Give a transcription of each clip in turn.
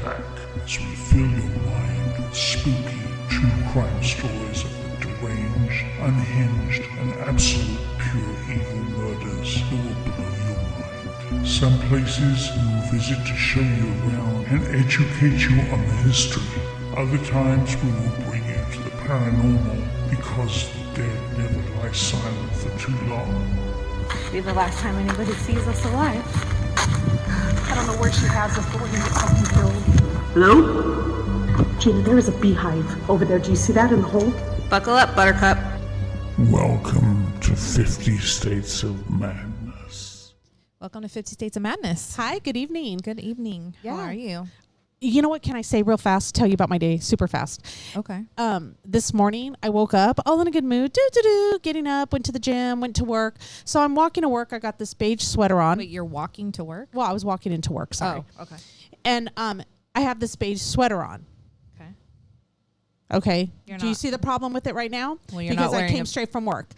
back as we fill your mind with spooky true crime stories of the deranged, unhinged, and absolute pure evil murders that will blow your mind. Some places we will visit to show you around and educate you on the history. Other times we will bring you to the paranormal because the dead never lie silent for too long. Be the last time anybody sees us alive. I don't know where she has us, but we're gonna get fucking killed. Hello? Gina, there is a beehive over there. Do you see that in the hole? Buckle up, Buttercup. Welcome to 50 States of Madness. Welcome to 50 States of Madness. Hi, good evening. Good evening. Yeah. How are you? You know what can I say real fast? Tell you about my day super fast. Okay. This morning I woke up all in a good mood. Getting up, went to the gym, went to work. So I'm walking to work. I got this beige sweater on. Wait, you're walking to work? Well, I was walking into work. Sorry. Oh, okay. And I have this beige sweater on. Okay. Okay. You're Do you not- see the problem with it right now? Well, you're because not I wearing came straight from work.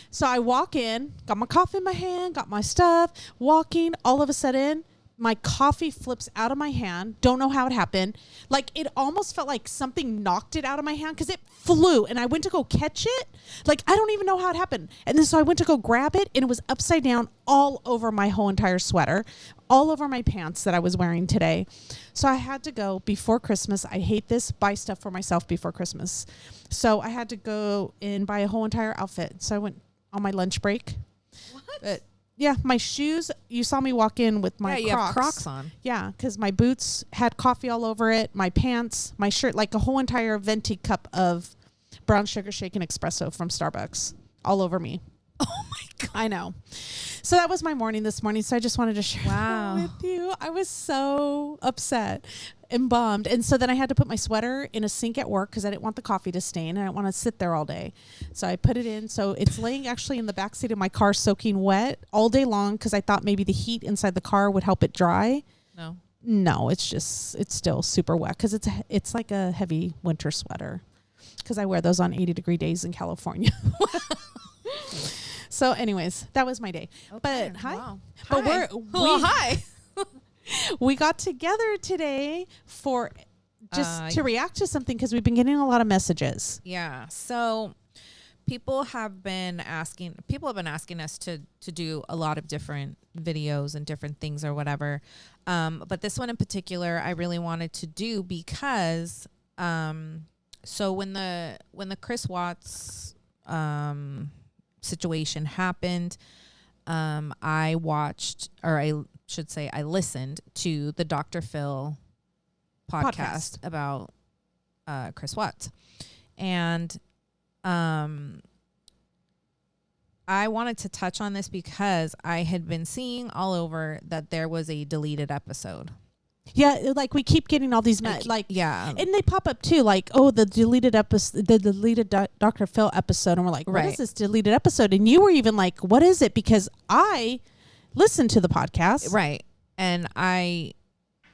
So I walk in, got my coffee in my hand, got my stuff, walking. All of a sudden, my coffee flips out of my hand. Don't know how it happened. Like, it almost felt like something knocked it out of my hand because it flew. And I went to go catch it. Like, I don't even know how it happened. And then so I went to go grab it, and it was upside down all over my whole entire sweater, all over my pants that I was wearing today. So I had to go before Christmas. I hate this. Buy stuff for myself before Christmas. So I had to go and buy a whole entire outfit. So I went on my lunch break. What? Yeah, my shoes, you saw me walk in with my Yeah, you Crocs. have Crocs on. Yeah, because my boots had coffee all over it, my pants, my shirt, like a whole entire venti cup of brown sugar shaken espresso from Starbucks all over me. Oh, my God. I know. So that was my morning this morning, so I just wanted to share Wow. that with you. I was so upset and bummed. And so then I had to put my sweater in a sink at work because I didn't want the coffee to stain. I didn't want to sit there all day. So I put it in. So it's laying actually in the backseat of my car soaking wet all day long because I thought maybe the heat inside the car would help it dry. No, it's still super wet because it's like a heavy winter sweater because I wear those on 80-degree days in California. So anyways, that was my day. Okay. But hi. Wow. But Hi. Hi. we got together today for just to react to something because we've been getting a lot of messages. Yeah. So people have been asking us to do a lot of different videos and different things or whatever. But this one in particular, I really wanted to do because, so when the Chris Watts, situation happened, I watched, or I should say I listened to the Dr. Phil podcast about Chris Watts. And I wanted to touch on this because I had been seeing all over that there was a deleted episode. Yeah, like we keep getting all these Yeah. and they pop up too, like, oh, the deleted episode, the deleted Dr. Phil episode, and we're like, what is this deleted episode? And you were even like, what is it? Because I listened to the podcast, Right. And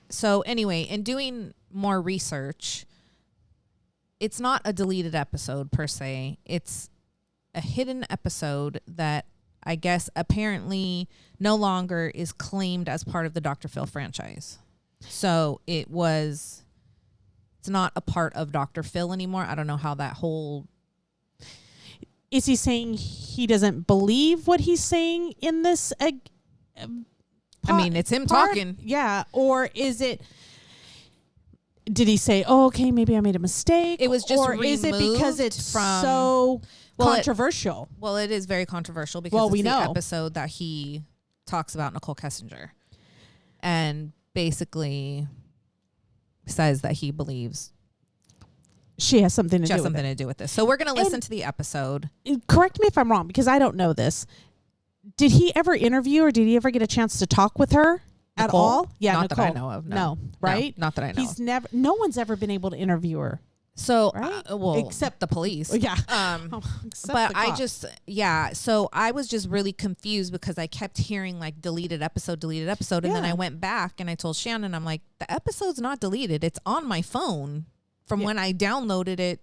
so anyway, in doing more research, it's not a deleted episode per se. It's a hidden episode that I guess apparently no longer is claimed as part of the Dr. Phil franchise. So it's not a part of Dr. Phil anymore. I don't know how that whole... Is he saying he doesn't believe what he's saying in this? I mean, it's him talking. Yeah. Or is it... Did he say, oh, okay, maybe I made a mistake? It was just or is it because it's so controversial? It is very controversial because we it's the know. episode that he talks about Nichol Kessinger. And basically says that he believes she has something to she do has with something it. to do with this. So we're going to listen to the episode. Correct me if I'm wrong, because I don't know this. Did he ever interview or did he ever get a chance to talk with her at Nicole? all? Yeah, Not Nicole. that I know of. No. Right? No, not that I know of. No one's ever been able to interview her. So, Right? except the police. Yeah. But Except the I cops. so I was just really confused because I kept hearing like deleted episode. And then I went back and I told Shannon, I'm like, the episode's not deleted. It's on my phone from when I downloaded it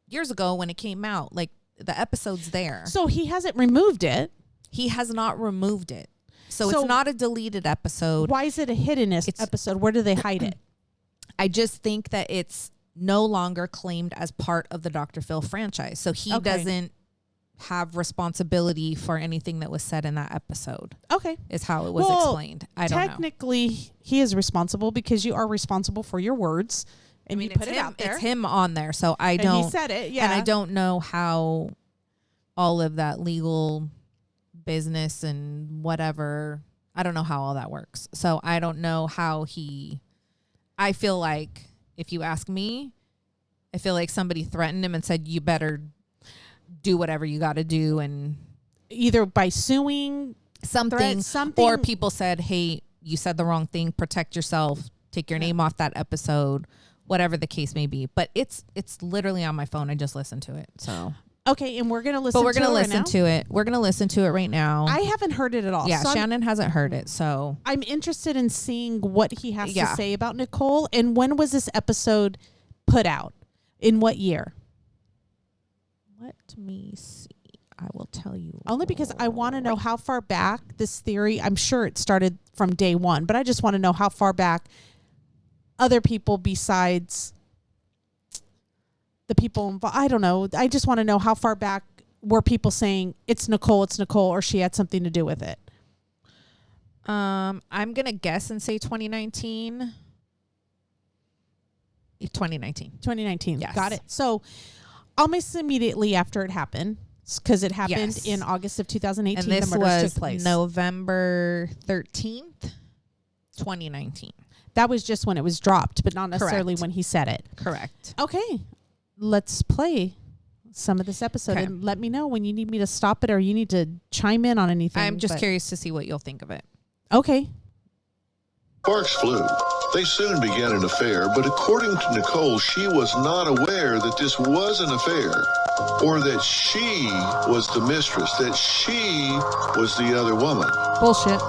years ago when it came out. Like the episode's there. So he hasn't removed it. He has not removed it. So it's not a deleted episode. Why is it a hidden episode? Where do they hide it? I just think that it's no longer claimed as part of the Dr. Phil franchise. So he doesn't have responsibility for anything that was said in that episode. Okay. Is how it was explained. I don't know. Technically, he is responsible because you are responsible for your words. And you put it out there. It's him on there. So I and don't. he said it, yeah. And I don't know how all of that legal business and whatever, I don't know how all that works. So I don't know how I feel like, if you ask me, I feel like somebody threatened him and said, you better do whatever you got to do. And either by suing something, something, or people said, hey, you said the wrong thing, protect yourself, take your name off that episode, whatever the case may be. But it's literally on my phone. I just listened to it. So okay, and we're gonna listen. But we're gonna listen to it. We're gonna listen to it right now. I haven't heard it at all. Yeah, so Shannon hasn't heard it, so I'm interested in seeing what he has to say about Nichol. And when was this episode put out? In what year? Let me see. I will tell you. Only because I want to know how far back this theory. I'm sure it started from day one, but I just want to know how far back other people besides the people involved. I don't know. I just want to know how far back were people saying it's Nichol, or she had something to do with it. I'm gonna guess and say 2019. 2019. Yes. Got it. So almost immediately after it happened, because it happened in August of 2018. And this the murders was took place. November 13th, 2019. That was just when it was dropped, but not necessarily Correct. when he said it. Correct. Okay. Let's play some of this episode and let me know when you need me to stop it or you need to chime in on anything. I'm just curious to see what you'll think of it. Okay. Sparks flew. They soon began an affair, but according to Nichol, she was not aware that this was an affair, or that she was the mistress, that she was the other woman. Bullshit.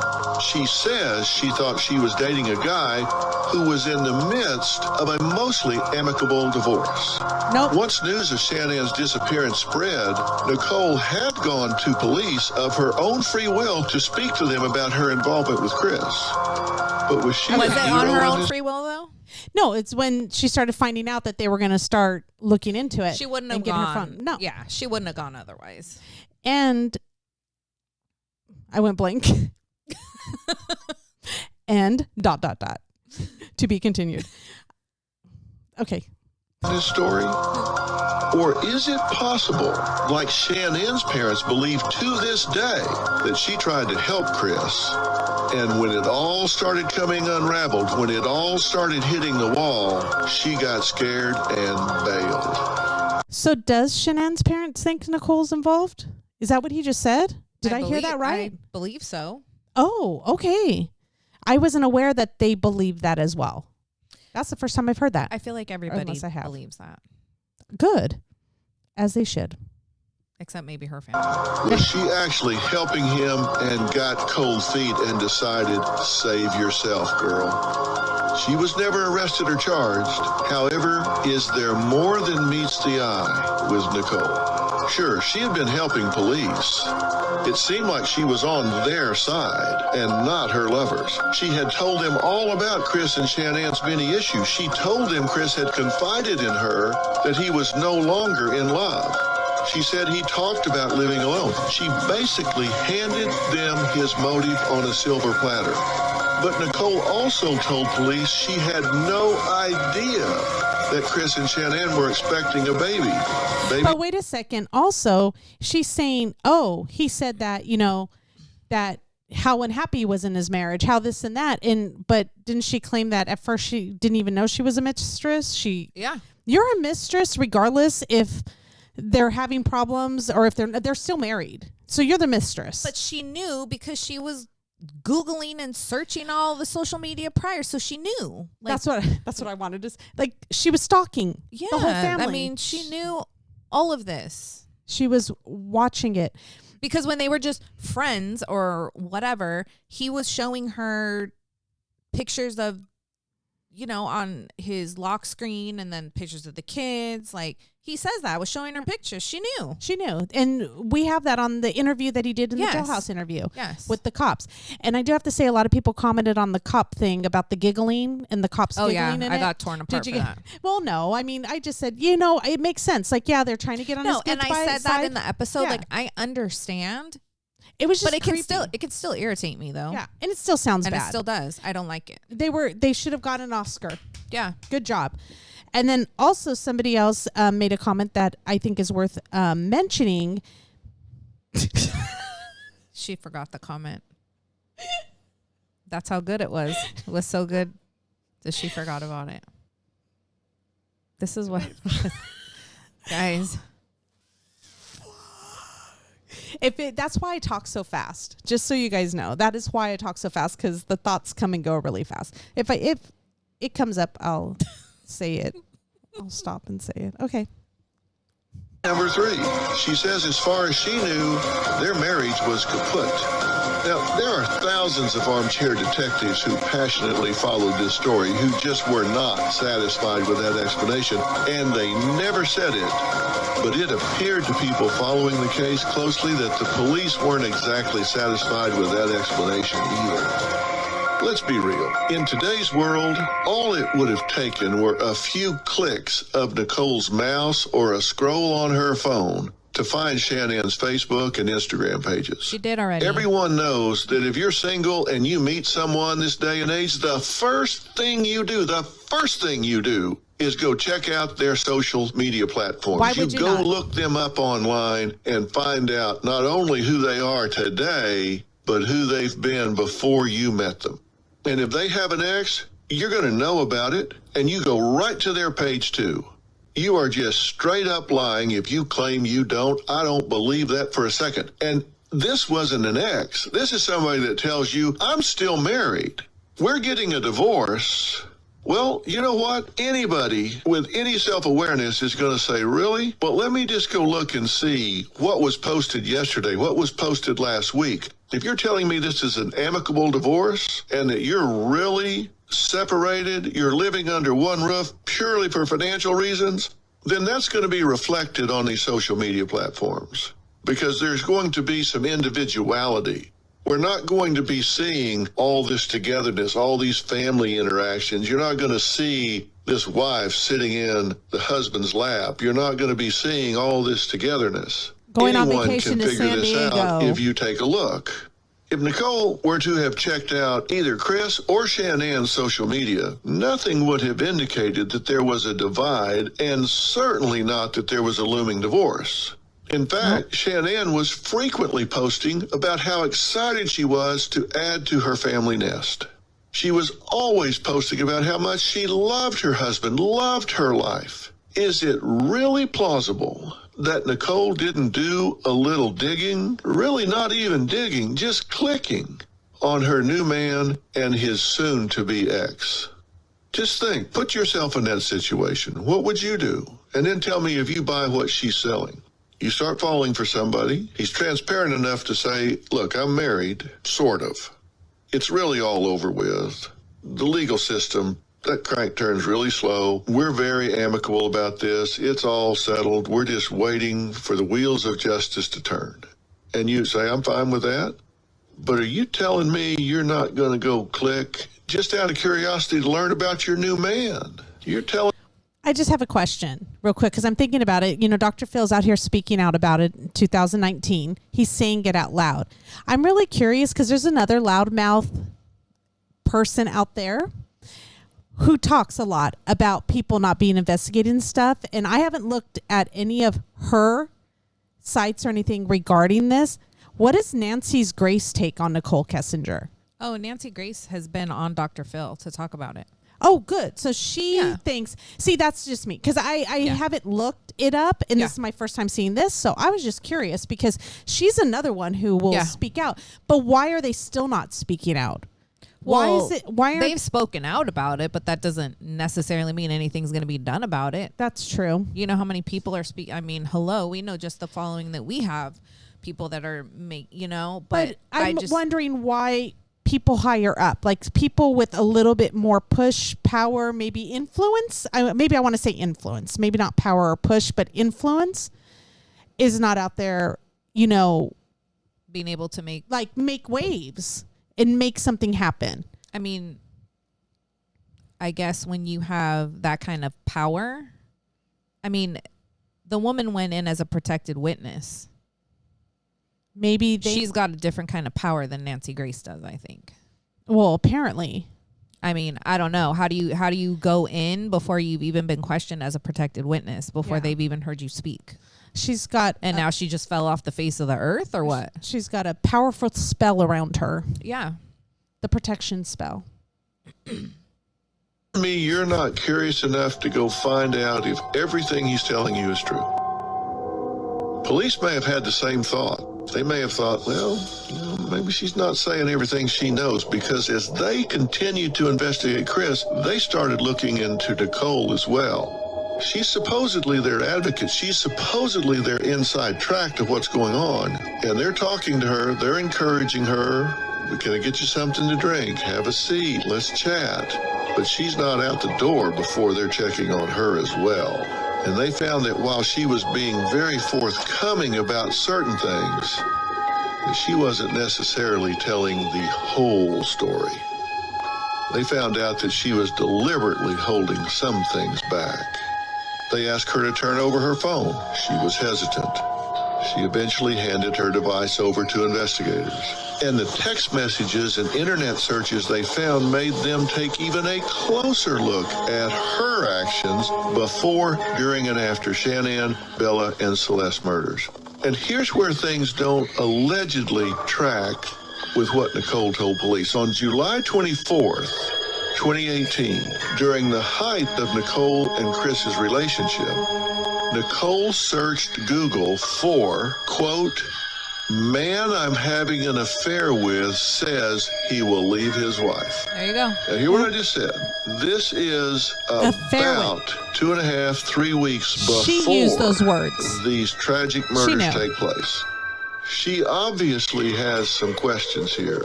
She says she thought she was dating a guy who was in the midst of a mostly amicable divorce. Nope. Once news of Shannon's disappearance spread, Nichol had gone to police of her own free will to speak to them about her involvement with Chris. But was she Was a it hero on her in own this? free will, though? No, it's when she started finding out that they were going to start looking into it. She wouldn't have and getting gone. her phone. No. Yeah, she wouldn't have gone otherwise. And I went blank. And ... To be continued. Okay. This story? Or is it possible, like Shannon's parents believe to this day, that she tried to help Chris, and when it all started coming unraveled, when it all started hitting the wall, she got scared and bailed? So does Shannon's parents think Nichol's involved? Is that what he just said? Did I hear that right? I believe so. Oh, okay. I wasn't aware that they believe that as well. That's the first time I've heard that. I feel like everybody Unless I have. believes that, Good. As they should. except maybe her family. Was she actually helping him and got cold feet and decided, save yourself, girl? She was never arrested or charged. However, is there more than meets the eye with Nichol? Sure, she had been helping police. It seemed like she was on their side and not her lovers. She had told them all about Chris and Shannon's many issues. She told them Chris had confided in her that he was no longer in love. She said he talked about living alone. She basically handed them his motive on a silver platter. But Nichol also told police she had no idea that Chris and Shannon were expecting a baby. But wait a second. Also, she's saying, oh, he said that, you know, that how unhappy he was in his marriage, how this and that. But didn't she claim that at first she didn't even know she was a mistress? Yeah. You're a mistress regardless if they're having problems or if they're still married. So you're the mistress. But she knew because she was Googling and searching all the social media prior, so she knew. Like, that's what I wanted to say. Like, she was stalking the whole family. I mean, she knew all of this. She was watching it. Because when they were just friends or whatever, he was showing her pictures of on his lock screen, and then pictures of the kids. Like, he says that. I was showing her pictures. She knew. She knew. And we have that on the interview that he did in the jailhouse interview with the cops. And I do have to say, a lot of people commented on the cop thing about the giggling and the cops giggling in I it. got torn apart for that. Well, no. I mean, I just said, it makes sense. Like, yeah, they're trying to get on his good and I said that in the episode. Yeah. Like, I understand. It was just But creepy. it can still irritate me, though. Yeah, and it still sounds And bad. it still does. I don't like it. They should have gotten an Oscar. Yeah. Good job. And then also somebody else made a comment that I think is worth mentioning. She forgot the comment. That's how good it was. It was so good that she forgot about it. This is what... Guys... That's why I talk so fast. Just so you guys know, that is why I talk so fast, because the thoughts come and go really fast. If it comes up, I'll say it. I'll stop and say it. Okay. Number 3, she says as far as she knew, their marriage was kaput. Now, there are thousands of armchair detectives who passionately followed this story who just were not satisfied with that explanation, and they never said it. But it appeared to people following the case closely that the police weren't exactly satisfied with that explanation either. Let's be real. In today's world, all it would have taken were a few clicks of Nicole's mouse or a scroll on her phone to find Shannon's Facebook and Instagram pages. She did already. Everyone knows that if you're single and you meet someone this day and age, the first thing you do is go check out their social media platforms. Why would you go not? look them up online and find out not only who they are today, but who they've been before you met them. And if they have an ex, you're going to know about it, and you go right to their page too. You are just straight up lying if you claim you don't. I don't believe that for a second. And this wasn't an ex. This is somebody that tells you, I'm still married. We're getting a divorce. Well, you know what? Anybody with any self-awareness is going to say, really? Well, let me just go look and see what was posted yesterday, what was posted last week. If you're telling me this is an amicable divorce and that you're really separated, you're living under one roof purely for financial reasons, then that's going to be reflected on these social media platforms because there's going to be some individuality. We're not going to be seeing all this togetherness, all these family interactions. You're not going to see this wife sitting in the husband's lap. You're not going to be seeing all this togetherness. Going on Anyone vacation can to figure San this Diego. out if you take a look. If Nicole were to have checked out either Chris or Shannon's social media, nothing would have indicated that there was a divide, and certainly not that there was a looming divorce. In fact, Shannon was frequently posting about how excited she was to add to her family nest. She was always posting about how much she loved her husband, loved her life. Is it really plausible that Nicole didn't do a little digging? Really not even digging, just clicking on her new man and his soon-to-be ex. Just think, put yourself in that situation. What would you do? And then tell me if you buy what she's selling. You start falling for somebody. He's transparent enough to say, look, I'm married, sort of. It's really all over with. The legal system, that crank turns really slow. We're very amicable about this. It's all settled. We're just waiting for the wheels of justice to turn. And you say, I'm fine with that. But are you telling me you're not going to go click just out of curiosity to learn about your new man? You're telling I just have a question real quick because I'm thinking about it. You know, Dr. Phil's out here speaking out about it in 2019. He's saying it out loud. I'm really curious because there's another loudmouth person out there who talks a lot about people not being investigated and stuff. And I haven't looked at any of her sites or anything regarding this. What is Nancy's Grace take on Nichol Kessinger? Oh, Nancy Grace has been on Dr. Phil to talk about it. Oh, good. So she thinks, see, that's just me. Because I haven't looked it up, and this is my first time seeing this. So I was just curious because she's another one who will speak out. But why are they still not speaking out? Well, Why are they've spoken out about it, but that doesn't necessarily mean anything's going to be done about it. That's true. You know how many people are speaking? I mean, hello, we know just the following that we have, people that are but I'm wondering why people higher up, like people with a little bit more push, power, maybe influence. Maybe I want to say influence, maybe not power or push, but influence is not out there, you know, being able to make waves and make something happen. I mean, I guess when you have that kind of power, I mean, the woman went in as a protected witness. Maybe she's got a different kind of power than Nancy Grace does, I think. Well, apparently. I mean, I don't know. How do you go in before you've even been questioned as a protected witness, before they've even heard you speak? She's got... And now she just fell off the face of the earth, or what? She's got a powerful spell around her. Yeah. The protection spell. Me, you're not curious enough to go find out if everything he's telling you is true. Police may have had the same thought. They may have thought, well, you know, maybe she's not saying everything she knows, because as they continued to investigate Chris, they started looking into Nichol as well. She's supposedly their advocate. She's supposedly their inside track to what's going on. And they're talking to her. They're encouraging her. Can I get you something to drink? Have a seat. Let's chat. But she's not out the door before they're checking on her as well. And they found that while she was being very forthcoming about certain things, that she wasn't necessarily telling the whole story. They found out that she was deliberately holding some things back. They asked her to turn over her phone. She was hesitant. She eventually handed her device over to investigators. And the text messages and internet searches they found made them take even a closer look at her actions before, during, and after Shanann, Bella, and Celeste murders. And here's where things don't allegedly track with what Nichol told police. On July 24th, 2018, during the height of Nichol and Chris's relationship, Nichol searched Google for, quote, "Man I'm having an affair with says he will leave his wife." There you go. Now, hear what I just said. This is about 2.5, 3 weeks before she used those words. These tragic murders take place. She obviously has some questions here,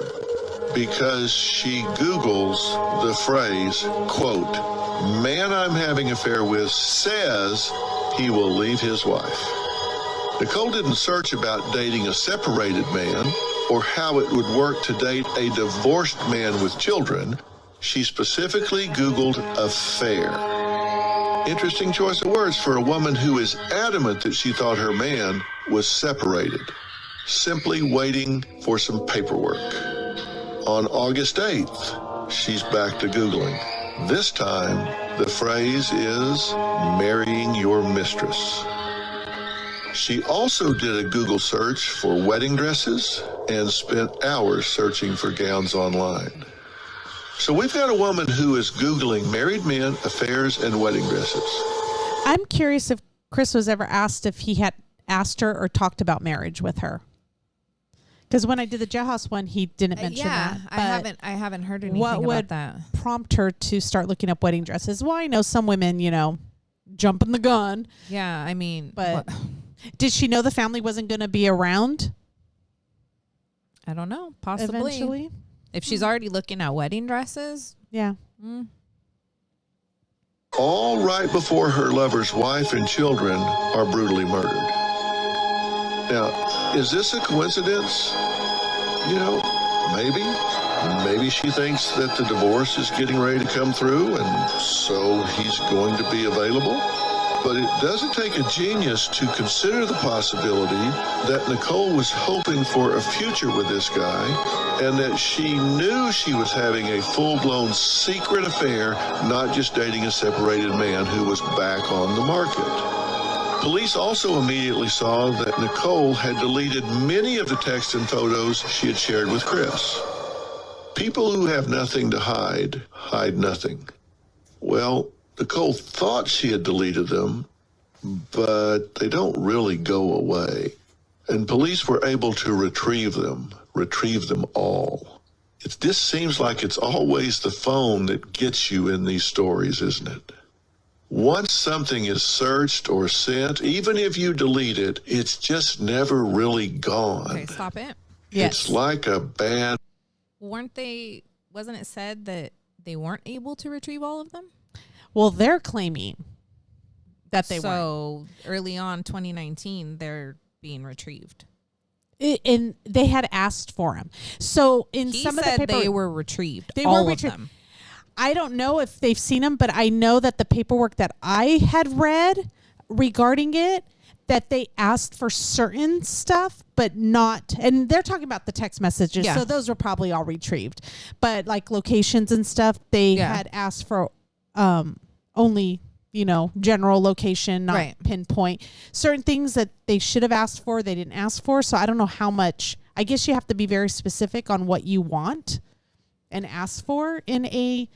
because she Googles the phrase, quote, "Man I'm having an affair with says he will leave his wife." Nichol didn't search about dating a separated man or how it would work to date a divorced man with children. She specifically Googled affair. Interesting choice of words for a woman who is adamant that she thought her man was separated, simply waiting for some paperwork. On August 8th, she's back to Googling. This time, the phrase is marrying your mistress. She also did a Google search for wedding dresses and spent hours searching for gowns online. So we've got a woman who is Googling married men, affairs, and wedding dresses. I'm curious if Chris was ever asked if he had asked her or talked about marriage with her. Because when I did the jailhouse one, he didn't mention that. I haven't heard anything about that. Prompt her to start looking up wedding dresses? Well, I know some women, you know, jumping the gun. Yeah, I mean, but did she know the family wasn't going to be around? I don't know. Possibly. Eventually. If she's already looking at wedding dresses. Yeah. All right before her lover's wife and children are brutally murdered. Now, is this a coincidence? You know, maybe. Maybe she thinks that the divorce is getting ready to come through, and so he's going to be available. But it doesn't take a genius to consider the possibility that Nichol was hoping for a future with this guy, and that she knew she was having a full-blown secret affair, not just dating a separated man who was back on the market. Police also immediately saw that Nichol had deleted many of the texts and photos she had shared with Chris. People who have nothing to hide, hide nothing. Well, Nichol thought she had deleted them, but they don't really go away. And police were able to retrieve them all. This seems like it's always the phone that gets you in these stories, isn't it? Once something is searched or sent, even if you delete it, it's just never really gone. Okay, stop it. Yes. It's like a bad Wasn't it said that they weren't able to retrieve all of them? Well, they're claiming that they weren't. So early on, 2019, they're being retrieved. And they had asked for them. So in He some of said the paper, they were retrieved. They all were of retrieved. them. I don't know if they've seen them, but I know that the paperwork that I had read regarding it, that they asked for certain stuff, but not, and they're talking about the text messages, so those were probably all retrieved. But like locations and stuff, they had asked for only, general location, not pinpoint. Certain things that they should have asked for, they didn't ask for. So I don't know how much. I guess you have to be very specific on what you want and ask for in a,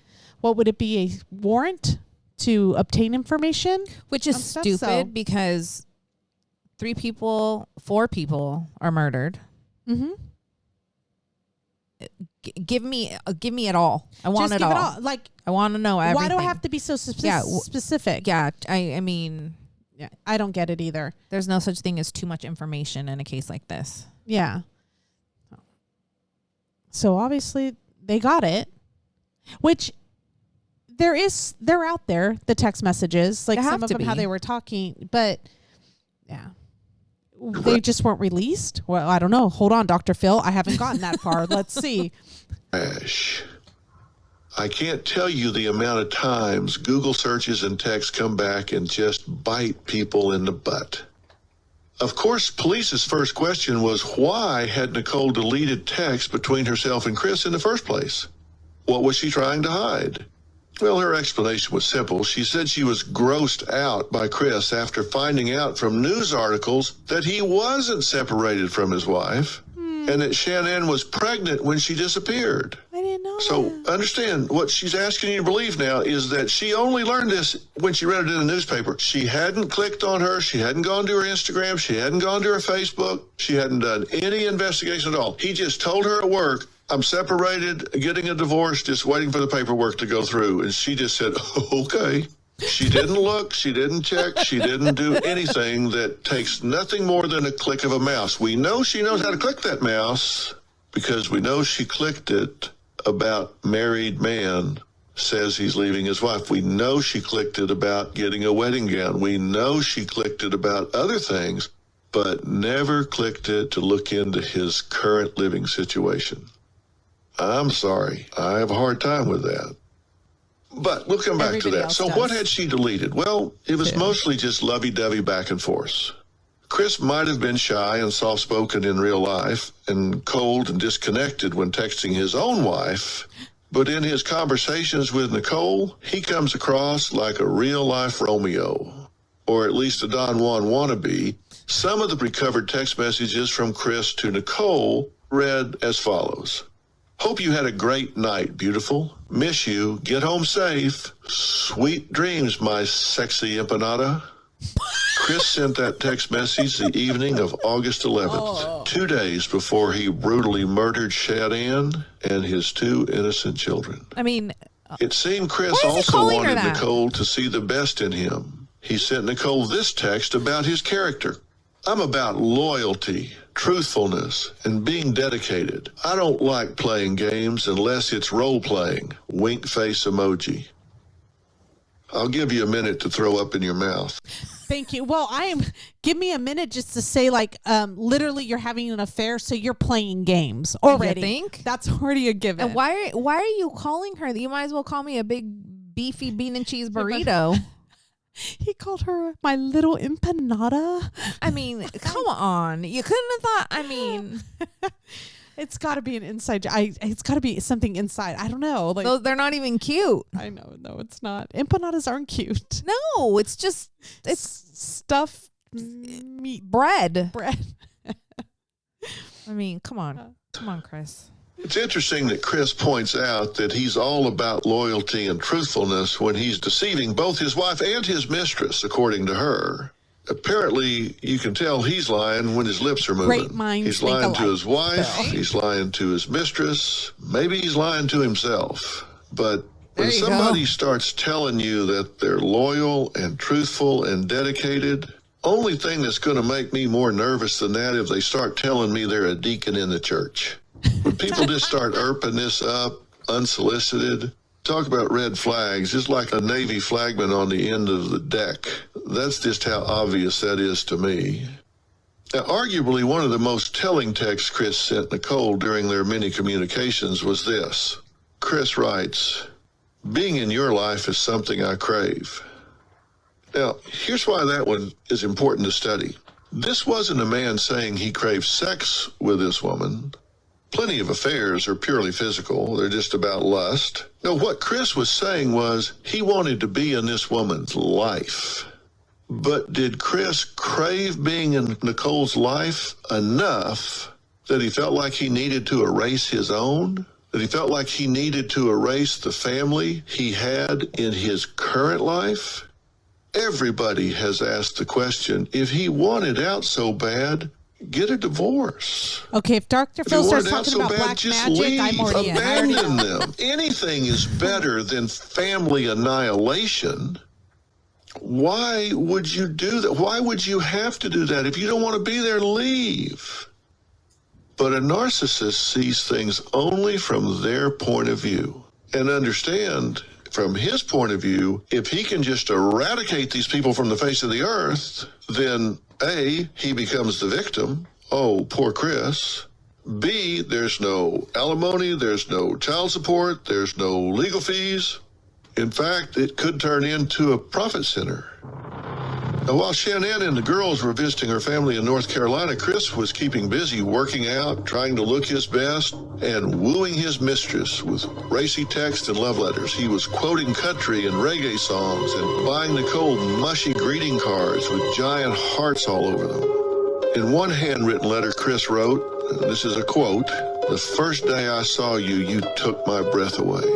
what would it be, a warrant to obtain information? Which is stupid because 4 people are murdered. Mm-hmm. Give me it all. I want Just it give all. It all. Like, I want to know everything. Why do I have to be so specific? Yeah, I mean, I don't get it either. There's no such thing as too much information in a case like this. Yeah. So obviously they got it, which they're out there, the text messages, like some of them, how they were talking, but they just weren't released. Well, I don't know. Hold on, Dr. Phil. I haven't gotten that far. Let's see. Ash. I can't tell you the amount of times Google searches and texts come back and just bite people in the butt. Of course, police's first question was, why had Nichol deleted text between herself and Chris in the first place? What was she trying to hide? Well, her explanation was simple. She said she was grossed out by Chris after finding out from news articles that he wasn't separated from his wife and that Shanann was pregnant when she disappeared. I didn't know So that. understand, what she's asking you to believe now is that she only learned this when she read it in the newspaper. She hadn't clicked on her. She hadn't gone to her Instagram. She hadn't gone to her Facebook. She hadn't done any investigation at all. He just told her at work, I'm separated, getting a divorce, just waiting for the paperwork to go through. And she just said, okay. She didn't look, she didn't check, she didn't do anything that takes nothing more than a click of a mouse. We know she knows how to click that mouse because we know she clicked it about married man says he's leaving his wife. We know she clicked it about getting a wedding gown. We know she clicked it about other things, but never clicked it to look into his current living situation. I'm sorry. I have a hard time with that. But we'll come back to that. So what had she deleted? Well, it was mostly just lovey-dovey back and forth. Chris might have been shy and soft-spoken in real life and cold and disconnected when texting his own wife. But in his conversations with Nichol, he comes across like a real-life Romeo, or at least a Don Juan wannabe. Some of the recovered text messages from Chris to Nichol read as follows. Hope you had a great night, beautiful. Miss you. Get home safe. Sweet dreams, my sexy empanada. Chris sent that text message the evening of August 11th, 2 days before he brutally murdered Shanann and his 2 innocent children. I mean, it seemed Chris also wanted Nichol to see the best in him. He sent Nichol this text about his character. I'm about loyalty, truthfulness, and being dedicated. I don't like playing games unless it's role-playing. Wink face emoji. I'll give you a minute to throw up in your mouth. Thank you. Well, give me a minute just to say, like, literally you're having an affair, so you're playing games already. You think? That's already a given. And why are you calling her? You might as well call me a big beefy bean and cheese burrito. He called her my little empanada. I mean, come on. You couldn't have thought, I mean. It's got to be an inside. It's got to be something inside. I don't know. Like, they're not even cute. I know. No, it's not. Empanadas aren't cute. No, it's just, it's stuffed meat. Bread. I mean, come on. Come on, Chris. It's interesting that Chris points out that he's all about loyalty and truthfulness when he's deceiving both his wife and his mistress, according to her. Apparently, you can tell he's lying when his lips are moving. Great minds he's think lying alike, to his wife. Phil. He's lying to his mistress. Maybe he's lying to himself. But when you somebody go. starts telling you that they're loyal and truthful and dedicated, only thing that's going to make me more nervous than that if they start telling me they're a deacon in the church. When people just start erping this up unsolicited, talk about red flags, just like a Navy flagman on the end of the deck. That's just how obvious that is to me. Now, arguably, one of the most telling texts Chris sent Nichol during their many communications was this. Chris writes, "Being in your life is something I crave." Now, here's why that one is important to study. This wasn't a man saying he craved sex with this woman. Plenty of affairs are purely physical. They're just about lust. No, what Chris was saying was he wanted to be in this woman's life. But did Chris crave being in Nichole's life enough that he felt like he needed to erase his own? That he felt like he needed to erase the family he had in his current life? Everybody has asked the question, if he wanted out so bad, get a divorce. Okay, if Dr. Phil If you starts wanted out talking so about bad, black just magic, leave. I'm already in. I already Abandon know. them. Anything is better than family annihilation. Why would you do that? Why would you have to do that? If you don't want to be there, leave. But a narcissist sees things only from their point of view. And understand, from his point of view, if he can just eradicate these people from the face of the earth, then A, he becomes the victim. Oh, poor Chris. B, there's no alimony, there's no child support, there's no legal fees. In fact, it could turn into a profit center. Now, while Shanann and the girls were visiting her family in North Carolina, Chris was keeping busy working out, trying to look his best, and wooing his mistress with racy texts and love letters. He was quoting country and reggae songs and buying Nichol mushy greeting cards with giant hearts all over them. In one handwritten letter, Chris wrote, and this is a quote, "The first day I saw you, you took my breath away.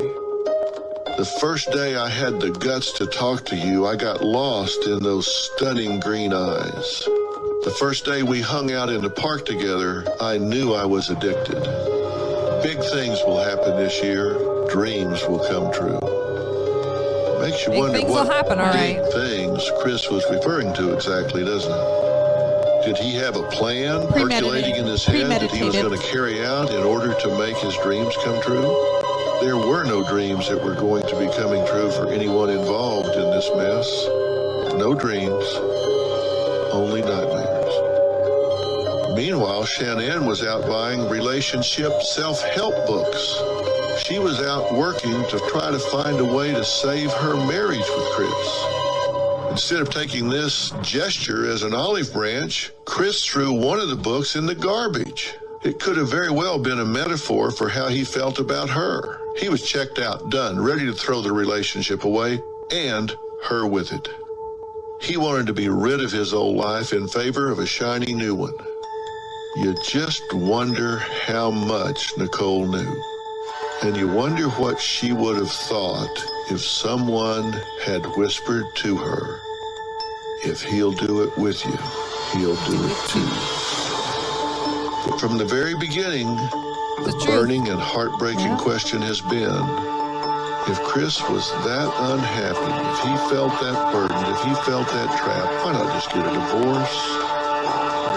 The first day I had the guts to talk to you, I got lost in those stunning green eyes. The first day we hung out in the park together, I knew I was addicted. Big things will happen this year. Dreams will come true." Makes you Big wonder things what will happen, all big right. things Chris was referring to exactly, doesn't it? Did he have a plan percolating in his head that he was Premeditated. going to carry out in order to make his dreams come true? There were no dreams that were going to be coming true for anyone involved in this mess. No dreams, only nightmares. Meanwhile, Shanann was out buying relationship self-help books. She was out working to try to find a way to save her marriage with Chris. Instead of taking this gesture as an olive branch, Chris threw one of the books in the garbage. It could have very well been a metaphor for how he felt about her. He was checked out, done, ready to throw the relationship away, and her with it. He wanted to be rid of his old life in favor of a shiny new one. You just wonder how much Nichol knew. And you wonder what she would have thought if someone had whispered to her, "If he'll do it with you, he'll do it too." But from the very beginning, the truth. burning and heartbreaking question has been, if Chris was that unhappy, if he felt that burden, if he felt that trap, why not just get a divorce?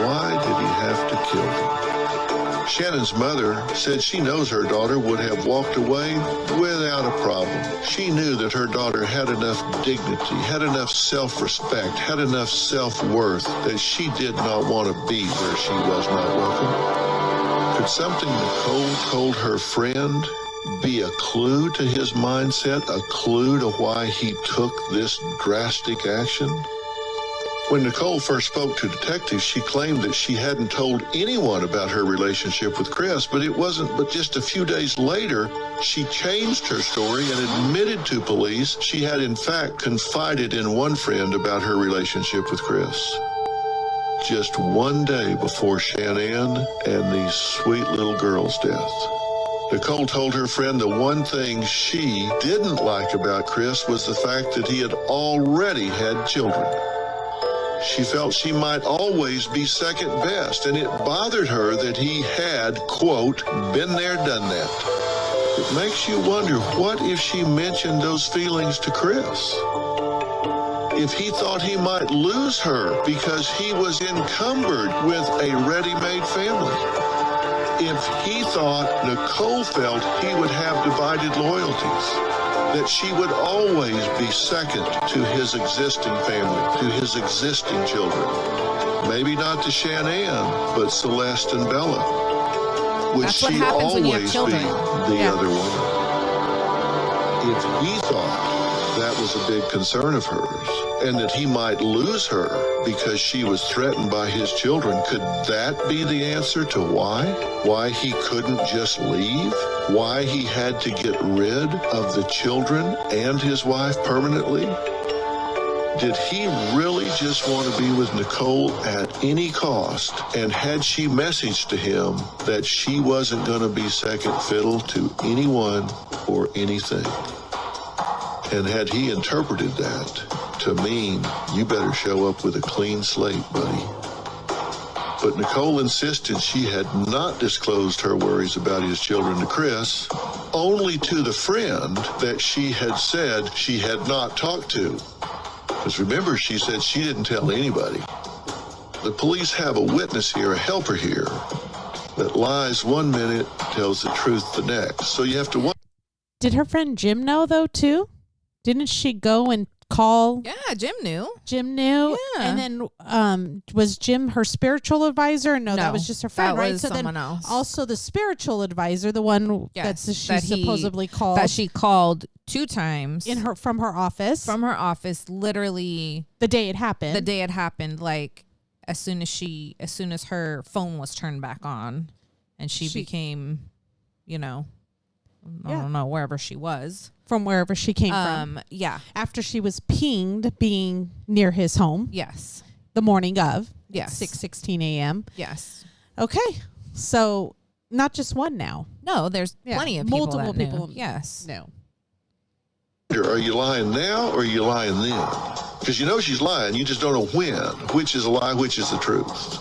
Why did he have to kill them? Shannon's mother said she knows her daughter would have walked away without a problem. She knew that her daughter had enough dignity, had enough self-respect, had enough self-worth that she did not want to be where she was not welcome. Could something Nichol told her friend be a clue to his mindset, a clue to why he took this drastic action? When Nichol first spoke to detectives, she claimed that she hadn't told anyone about her relationship with Chris, but it wasn't but just a few days later, she changed her story and admitted to police she had in fact confided in one friend about her relationship with Chris. Just one day before Shanann and these sweet little girl's death. Nichol told her friend the one thing she didn't like about Chris was the fact that he had already had children. She felt she might always be second best, and it bothered her that he had, quote, been there, done that. It makes you wonder, what if she mentioned those feelings to Chris? If he thought he might lose her because he was encumbered with a ready-made family? if he thought Nichol felt he would have divided loyalties, that she would always be second to his existing family, to his existing children. Maybe not to Shanann, but Celeste and Bella. Would That's what she happens when you have always be children. the Yeah. other woman? If he thought that was a big concern of hers, and that he might lose her because she was threatened by his children, could that be the answer to why? Why he couldn't just leave? Why he had to get rid of the children and his wife permanently? Did he really just want to be with Nichol at any cost? And had she messaged to him that she wasn't going to be second fiddle to anyone or anything? And had he interpreted that to mean, you better show up with a clean slate, buddy? But Nichol insisted she had not disclosed her worries about his children to Chris, only to the friend that she had said she had not talked to. Because remember, she said she didn't tell anybody. The police have a witness here, a helper here, that lies one minute, tells the truth the next. So you have to wonder. Did her friend Jim know, though, too? Didn't she go and call? Yeah, Jim knew. Jim knew. Yeah. And then was Jim her spiritual advisor? No, that No, was just her friend, that right? was So someone then else. also the spiritual advisor, the one Yes, that she that he- supposedly called That she called 2 times from her office from her office, literally the day it happened. the day it happened, like as soon as her phone was turned back on and she became, I don't know, wherever she was. From wherever she came from. Yeah. After she was pinged being near his home Yes. the morning of. Yes. 6:16 a.m. Yes. Okay. So not just one now. No, there's Yeah, plenty of people multiple that knew. people. Yes. No. Are you lying now or are you lying then? Because you know she's lying, you just don't know when. Which is a lie, which is the truth.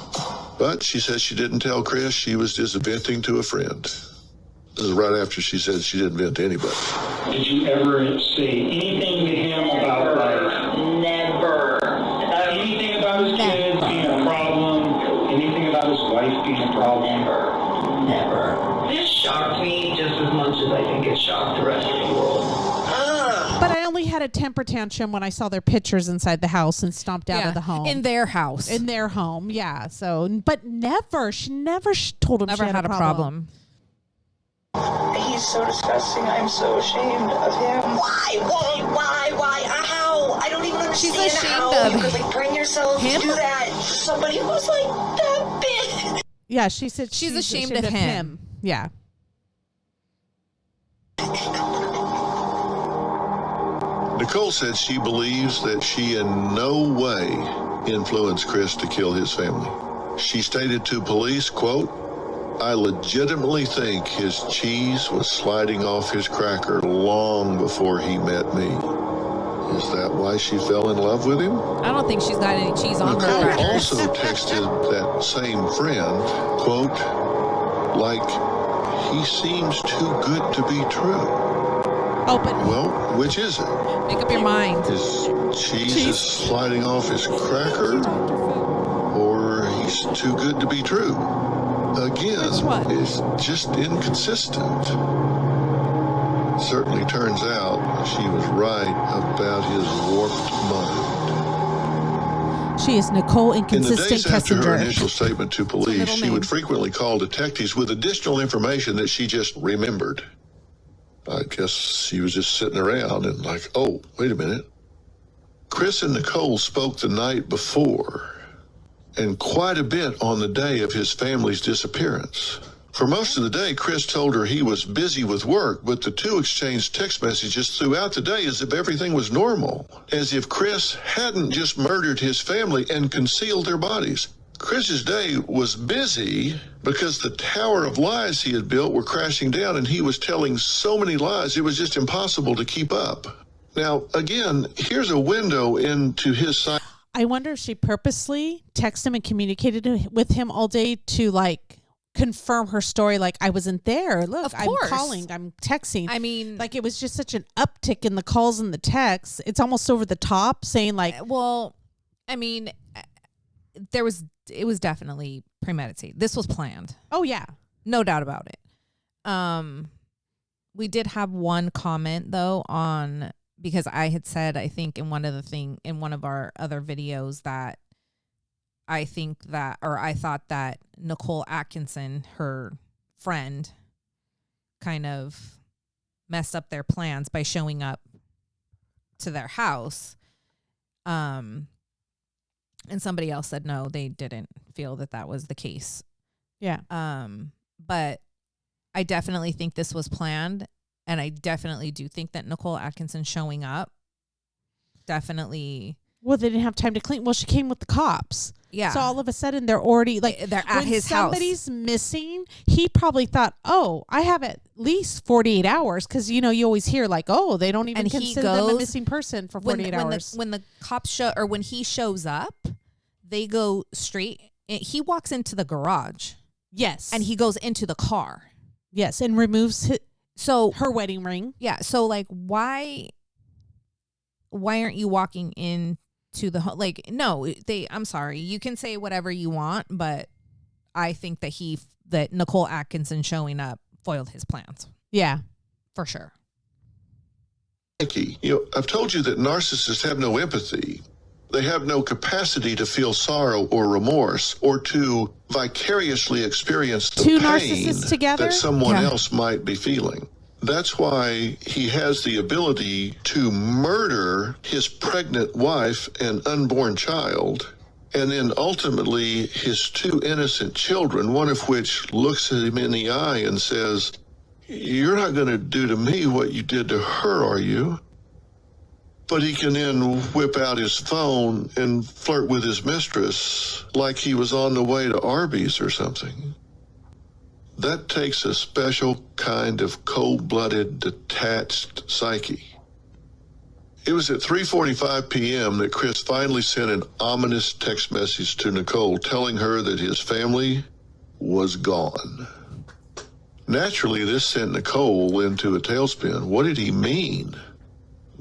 But she says she didn't tell Chris, she was just venting to a friend. This is right after she said she didn't vent to anybody. Did you ever say anything to him about Never. anything about his kids being a problem? Anything about his wife being a problem? Never. This shocked me just as much as I think it shocked the rest of the world. But I only had a temper tantrum when I saw their pictures inside the house and stomped out of the home. In their house. In their home, yeah. So, but she never told him Never she had a problem. He's so disgusting. I'm so ashamed of him. Why? How? I don't even understand. She's ashamed how of you could like bring yourself him? to do that to somebody who's like that big. Yeah, she said She's ashamed of him. Yeah. Nichol said she believes that she in no way influenced Chris to kill his family. She stated to police, quote, I legitimately think his cheese was sliding off his cracker long before he met me. Is that why she fell in love with him? I don't think she's got any cheese on her Nichol crackers. also texted that same friend, quote, like, he seems too good to be true. Oh, but Well, which is it? Make up your mind. His cheese is sliding off his cracker, or he's too good to be true? Again, Which one? it's just inconsistent. Certainly turns out she was right about his warped mind. she is Nichol In the Inconsistent days after her Kessinger. initial statement to police, middle she name. would frequently call detectives with additional information that she just remembered. I guess she was just sitting around and like, oh, wait a minute. Chris and Nichol spoke the night before, and quite a bit on the day of his family's disappearance. For most of the day, Chris told her he was busy with work, but the two exchanged text messages throughout the day as if everything was normal, as if Chris hadn't just murdered his family and concealed their bodies. Chris's day was busy because the tower of lies he had built were crashing down, and he was telling so many lies it was just impossible to keep up. Now, again, here's a window into his side. I wonder if she purposely texted him and communicated with him all day to like confirm her story. Like, I wasn't there. Look, Of I'm course. calling, I'm texting. I mean, like, it was just such an uptick in the calls and the texts. It's almost over the top saying like, well, I mean, it was definitely premeditated. This was planned. oh yeah. No doubt about it. We did have one comment though on, because I had said, I think in one of our other videos, that I thought that Nichol Atkinson, her friend, kind of messed up their plans by showing up to their house. And somebody else said no, they didn't feel that was the case. Yeah. But I definitely think this was planned, and I definitely do think that Nichol Atkinson showing up definitely. Well, they didn't have time to clean. Well, she came with the cops. Yeah. So all of a sudden they're already they're at his house. When somebody's missing, he probably thought, "Oh, I have at least 48 hours," because you always hear like, "Oh, they don't even consider them a missing person for 48 hours." When the cops when he shows up, they go straight. He walks into the garage. Yes. And he goes into the car. Yes, and removes her wedding ring. Yeah. So like, why aren't you walking into the home? Like, no, I'm sorry. You can say whatever you want, but I think that Nichol Atkinson showing up foiled his plans. Yeah, for sure. Nikki, I've told you that narcissists have no empathy. They have no capacity to feel sorrow or remorse, or to vicariously experience the Two pain narcissists together? that someone else might be feeling. That's why he has the ability to murder his pregnant wife and unborn child, and then ultimately his two innocent children, one of which looks at him in the eye and says, "You're not going to do to me what you did to her, are you?" But he can then whip out his phone and flirt with his mistress like he was on the way to Arby's or something. That takes a special kind of cold-blooded, detached psyche. It was at 3:45 p.m. that Chris finally sent an ominous text message to Nichol telling her that his family was gone. Naturally, this sent Nichol into a tailspin. What did he mean?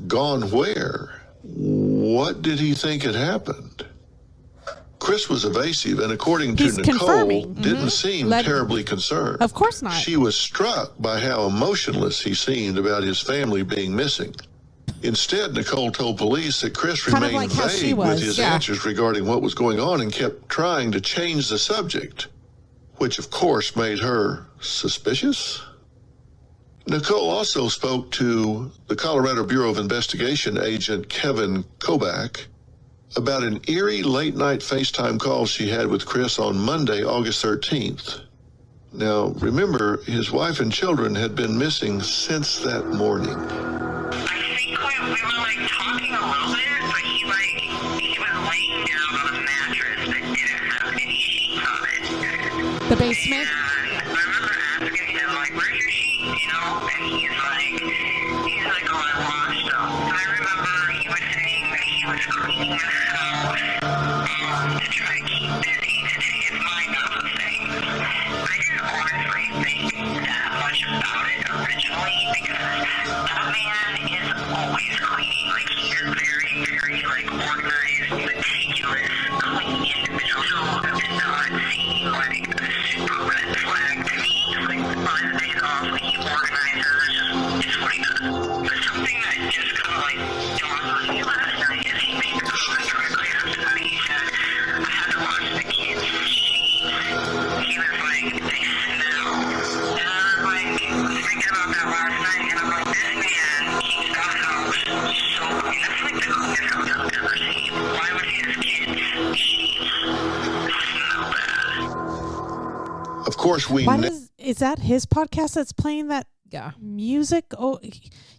Gone where? What did he think had happened? Chris was evasive, and according to Nichol, didn't seem terribly concerned. Of course not. She was struck by how emotionless he seemed about his family being missing. Instead, Nichol told police that Chris remained vague with his answers regarding what was going on and kept trying to change the subject, which of course made her suspicious. Nichol also spoke to the Colorado Bureau of Investigation agent Kevin Kobach about an eerie late-night FaceTime call she had with Chris on Monday, August 13th. Now, remember, his wife and children had been missing since that morning. I think we were talking a little bit, but he was laying down on a mattress that didn't have any sheets on it. The basement? And I remember asking him, where's your sheets, And he's like, oh, I washed them. And I remember he was saying that he was cleaning the house to try to keep busy, to take his mind off of things. I didn't honestly think that much about it originally, because that man is always cleaning. He is very, very, organized, meticulous, clean individual. So it did not seem like a super red flag to me. On his days off, he organizes, it's what he does. But something that just kind of dawned on me last night is he made the comment directly after that. He said, I had to wash the kids' sheets. He was like, they smell. And I was thinking about that last night, and I'm like, this man keeps the house so clean. That's the cleanest house I've ever seen. Why would his kids' sheets smell bad? Of course, Is that his podcast that's playing that music? Oh,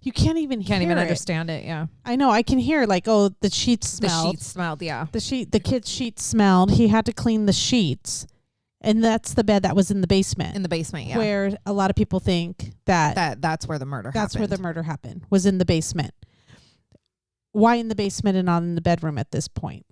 you can't even hear it. Understand it. Yeah, I know. I can hear the sheets smelled. The sheets smelled. Yeah, the kids' sheets smelled. He had to clean the sheets, and that's the bed that was in the basement. In the basement, yeah, where a lot of people think that's where the murder. That's where the murder happened. Was in the basement. Why in the basement and not in the bedroom at this point?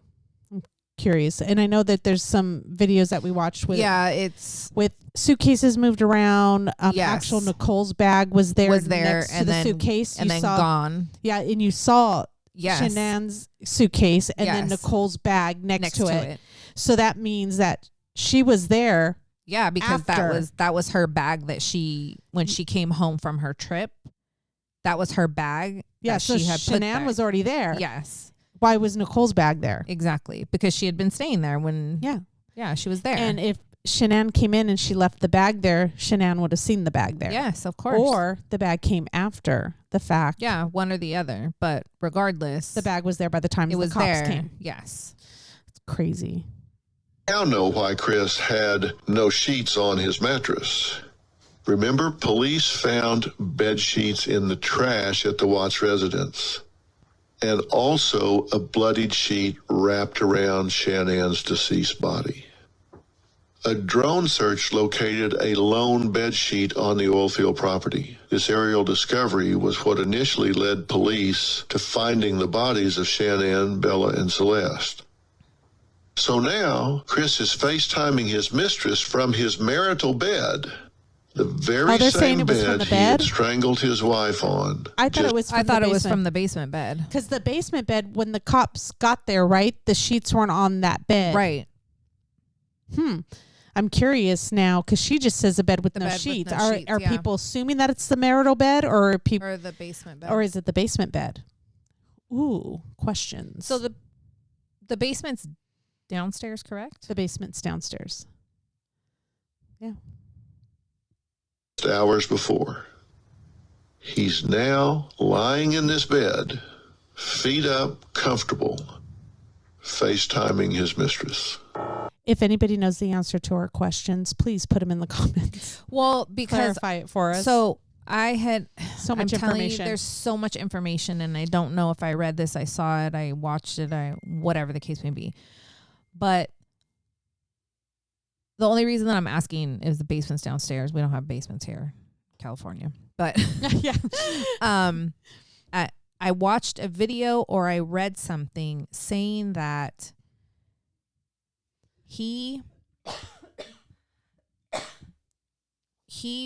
Curious. And I know that there's some videos that we watched with it's with suitcases moved around. Actual Nichole's bag was there next to the suitcase and then gone. Yeah, and you saw Shanann's suitcase and then Nichole's bag next to it. So that means that she was there Yeah, because After. that was her bag that when she came home from her trip, that was her bag. Yeah, that so she had put Shanann there. was already there. Yes, Why was Nicole's bag there? exactly, because she had been staying there when. Yeah, she was there. And if Shanann came in and she left the bag there, Shanann would have seen the bag there. Yes, of course. Or the bag came after the fact. Yeah, one or the other. But regardless, The bag was there by the time it the was cops there. came. Yes. It's crazy. Now know why Chris had no sheets on his mattress. Remember, police found bed sheets in the trash at the Watts residence, and also a bloodied sheet wrapped around Shanann's deceased body. A drone search located a lone bed sheet on the oil field property. This aerial discovery was what initially led police to finding the bodies of Shanann, Bella, and Celeste. So now, Chris is FaceTiming his mistress from his marital bed, the very they're saying same it was from bed the he had bed? strangled his wife on. I thought it was from I thought the it was basement. from the basement bed. Because the basement bed, when the cops got there, right, the sheets weren't on that bed. Right. I'm curious now because she just says a bed with The no bed with sheets. no Are sheets, are yeah. people assuming that it's the marital bed, or people, Or the basement bed. or is it the basement bed? Ooh, questions. So the basement's downstairs, correct? the basement's downstairs. Yeah. Hours before. He's now lying in this bed, feet up, comfortable, FaceTiming his mistress. If anybody knows the answer to our questions, please put them in the comments. Well, because Clarify it for us. so I had So much I'm telling you, information. there's so much information, and I don't know if I read this, I saw it, I watched it, whatever the case may be. But the only reason that I'm asking is the basement's downstairs. We don't have basements here in California. But yeah. I watched a video or I read something saying that he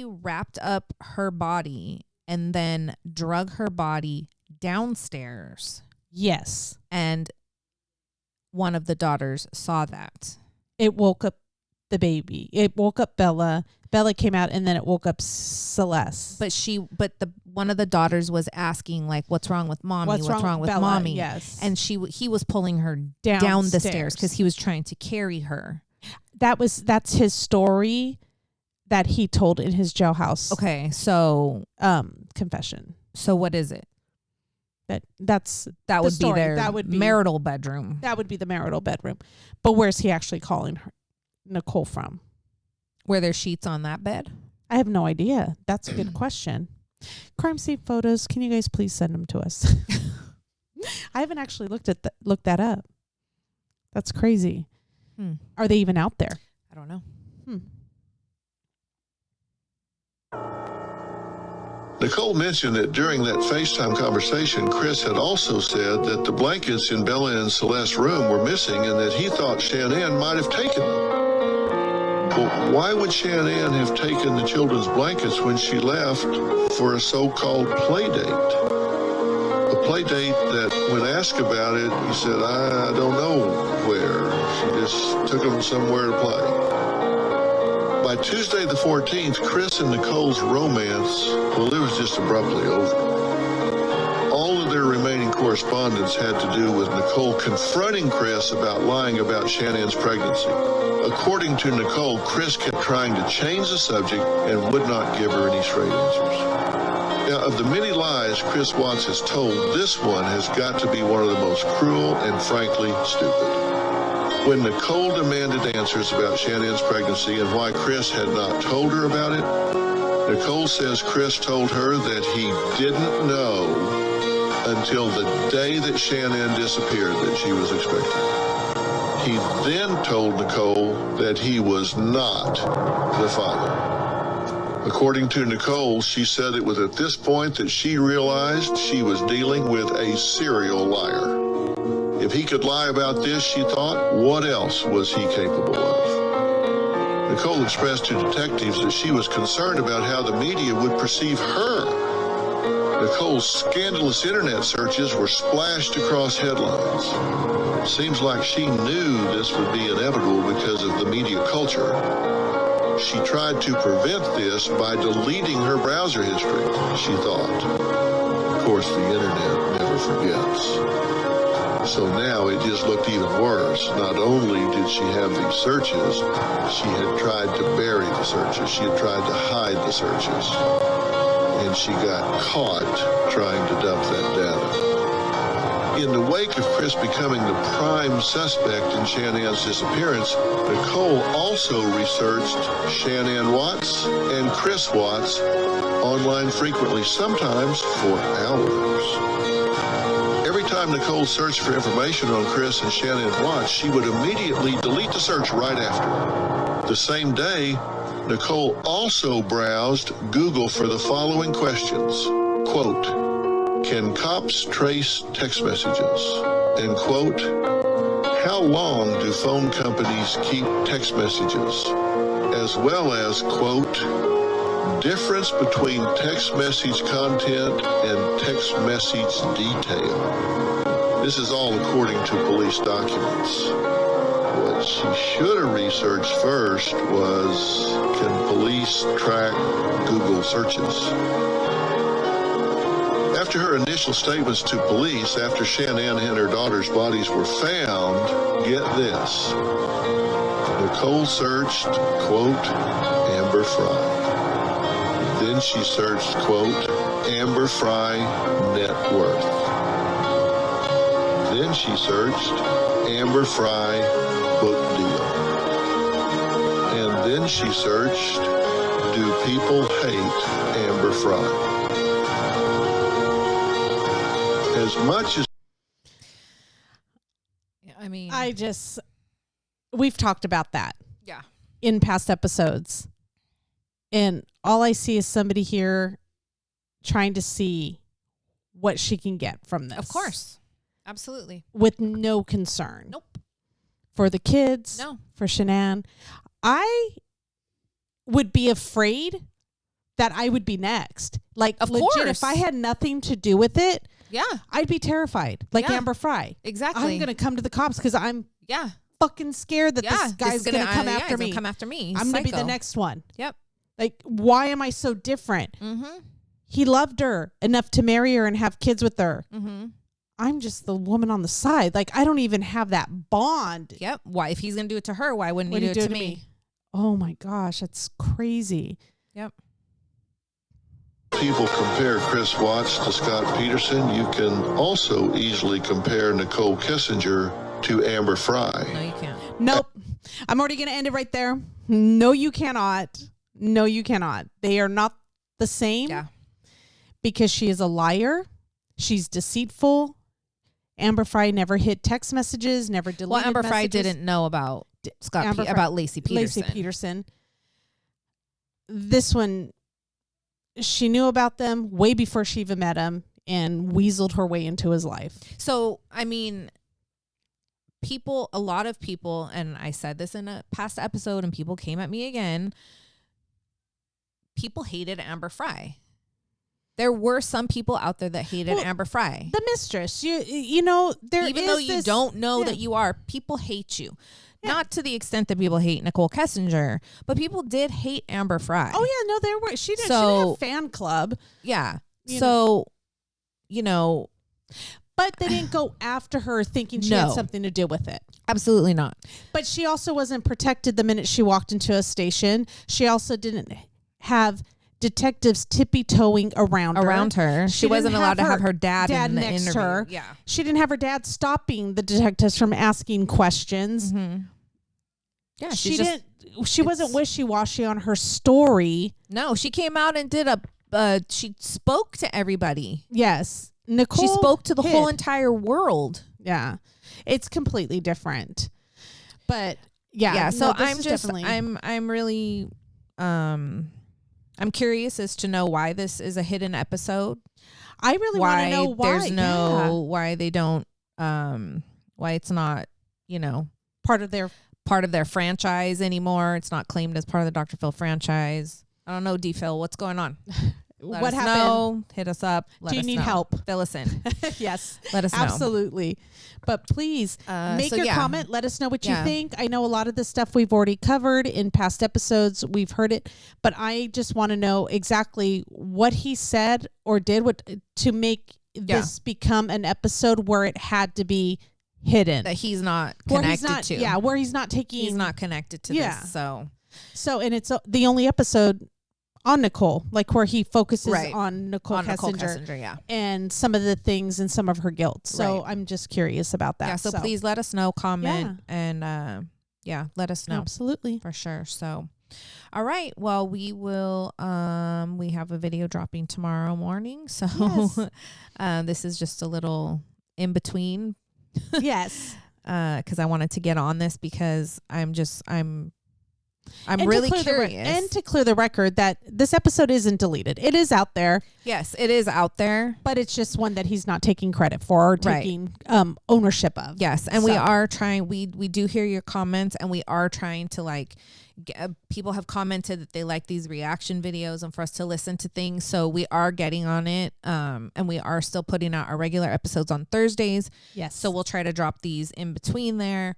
wrapped up her body and then drug her body downstairs, Yes. and one of the daughters saw that. It woke up the baby. It woke up Bella. Bella came out, and then it woke up Celeste. But the one of the daughters was asking, like, what's wrong with mommy? What's wrong with Bella? mommy? Yes. And he was pulling her down the stairs Downstairs. because he was trying to carry her. That's his story that he told in his jailhouse Okay, so confession. so what is it? That's That the would story. be their That would be marital bedroom. That would be the marital bedroom. But where's he actually calling her Nichol from? Were there sheets on that bed? I have no idea. That's a good question. Crime scene photos. Can you guys please send them to us? I haven't actually looked that up. That's crazy. Are they even out there? I don't know. Nichol mentioned that during that FaceTime conversation, Chris had also said that the blankets in Bella and Celeste's room were missing and that he thought Shanann might have taken them. Well, why would Shanann have taken the children's blankets when she left for a so-called play date? A play date that, when asked about it, he said, I don't know where. She just took them somewhere to play. By Tuesday the 14th, Chris and Nicole's romance, well, it was just abruptly over. All of their remaining correspondence had to do with Nichol confronting Chris about lying about Shannon's pregnancy. According to Nichol, Chris kept trying to change the subject and would not give her any straight answers. Now, of the many lies Chris Watts has told, this one has got to be one of the most cruel and frankly stupid. When Nichol demanded answers about Shannon's pregnancy and why Chris had not told her about it, Nichol says Chris told her that he didn't know until the day that Shannon disappeared that she was expecting. He then told Nichol that he was not the father. According to Nichol, she said it was at this point that she realized she was dealing with a serial liar. If he could lie about this, she thought, what else was he capable of? Nichol expressed to detectives that she was concerned about how the media would perceive her. Nicole's scandalous internet searches were splashed across headlines. Seems like she knew this would be inevitable because of the media culture. She tried to prevent this by deleting her browser history, she thought. Of course, the internet never forgets. So now it just looked even worse. Not only did she have these searches, she had tried to bury the searches. She had tried to hide the searches. And she got caught trying to dump that data. In the wake of Chris becoming the prime suspect in Shannon's disappearance, Nichol also researched Shannon Watts and Chris Watts online frequently, sometimes for hours. Every time Nichol searched for information on Chris and Shannon Watts, she would immediately delete the search right after. The same day, Nichol also browsed Google for the following questions. Quote, can cops trace text messages? And quote, how long do phone companies keep text messages? As well as, quote, difference between text message content and text message detail. This is all according to police documents. What she should have researched first was, can police track Google searches? After her initial statements to police, after Shannon and her daughter's bodies were found, get this. Nichol searched, quote, Amber Fry. Then she searched, quote, Amber Fry net worth. Then she searched Amber Fry book deal. And then she searched, do people hate Amber Fry? As much as I mean, we've talked about that. Yeah. In past episodes. And all I see is somebody here trying to see what she can get from this. Of course. Absolutely. With no concern. Nope. For the kids. No. For Shanann. I would be afraid that I would be next. Like, of legit, course. if I had nothing to do with it, yeah, I'd be terrified. Like Amber Fry. Exactly. I'm going to come to the cops because I'm fucking scared that this guy's going to come after me. Come after me. I'm going to be the next one. Yep. Like, why am I so different? Mm-hmm. He loved her enough to marry her and have kids with her. Mm-hmm. I'm just the woman on the side. Like, I don't even have that bond. Yep. Why? If he's going to do it to her, why wouldn't he do it to me? Oh, my gosh. That's crazy. Yep. People compare Chris Watts to Scott Peterson, you can also easily compare Nichol Kessinger to Amber Fry. No, you can't. Nope. I'm already going to end it right there. No, you cannot. No, you cannot. They are not the same. Yeah. Because she is a liar. She's deceitful. Amber Fry never hid text messages, never deleted Well, Amber Fry messages. didn't know about about Lacey Peterson. Lacey Peterson. This one, she knew about them way before she even met him and weaseled her way into his life. So, I mean, a lot of people, and I said this in a past episode and people came at me again, people hated Amber Fry. There were some people out there that hated Amber Fry. The mistress, you know, even though you don't know that you are, people hate you. Yeah. Not to the extent that people hate Nichol Kessinger, but people did hate Amber Fry. Oh yeah, no, there were. She didn't have a fan club. Yeah. You know, but they didn't go after her thinking she had something to do with it. Absolutely not. But she also wasn't protected the minute she walked into a station. She also didn't have detectives tippy-toeing around her. She wasn't allowed to have her dad in the next interview. to her. Yeah. She didn't have her dad stopping the detectives from asking questions. Mm-hmm. Yeah, she wasn't wishy-washy on her story. No, she came out and did she spoke to everybody. Yes. Nichol she spoke to the whole entire world. Yeah. It's completely different. But so I'm really I'm curious as to know why this is a hidden episode. I really want to know why. There's why they don't why it's not, part of their franchise anymore. It's not claimed as part of the Dr. Phil franchise. I don't know, D. Phil, what's going on? Let what us happened. know. Hit us up. Let Do you us need know. help? Fill us in. Yes, Let us know. absolutely. But please make so your yeah. comment. Let us know what you Yeah. think. I know a lot of the stuff we've already covered in past episodes. We've heard it, but I just want to know exactly what he said or did to make this become an episode where it had to be hidden. That he's not Where connected he's not, to. Yeah, where he's not taking. He's not connected to this. So, and it's the only episode on Nichol, like where he focuses on Nichol Kessinger, yeah. and some of the things and some of her guilt. So I'm just curious about that. Yeah, so please let us know, comment, and let us know. Absolutely. For sure. So, all right. Well, we will, we have a video dropping tomorrow morning. So this is just a little in between. Yes. Because I wanted to get on this because I'm and really curious. And to clear the record that this episode isn't deleted. It is out there. Yes, it is out there. But it's just one that he's not taking credit for or taking ownership of. Yes, and we are trying, we do hear your comments, and we are trying to people have commented that they like these reaction videos and for us to listen to things. So we are getting on it, and we are still putting out our regular episodes on Thursdays. Yes. So we'll try to drop these in between there.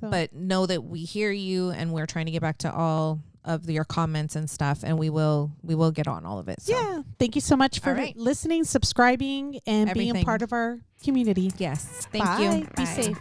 But know that we hear you, and we're trying to get back to all of your comments and stuff, and we will get on all of it. So. Yeah. Thank you so much for listening, subscribing, and being Everything. part of our community. Yes. Thank Bye. you. Be Bye. safe.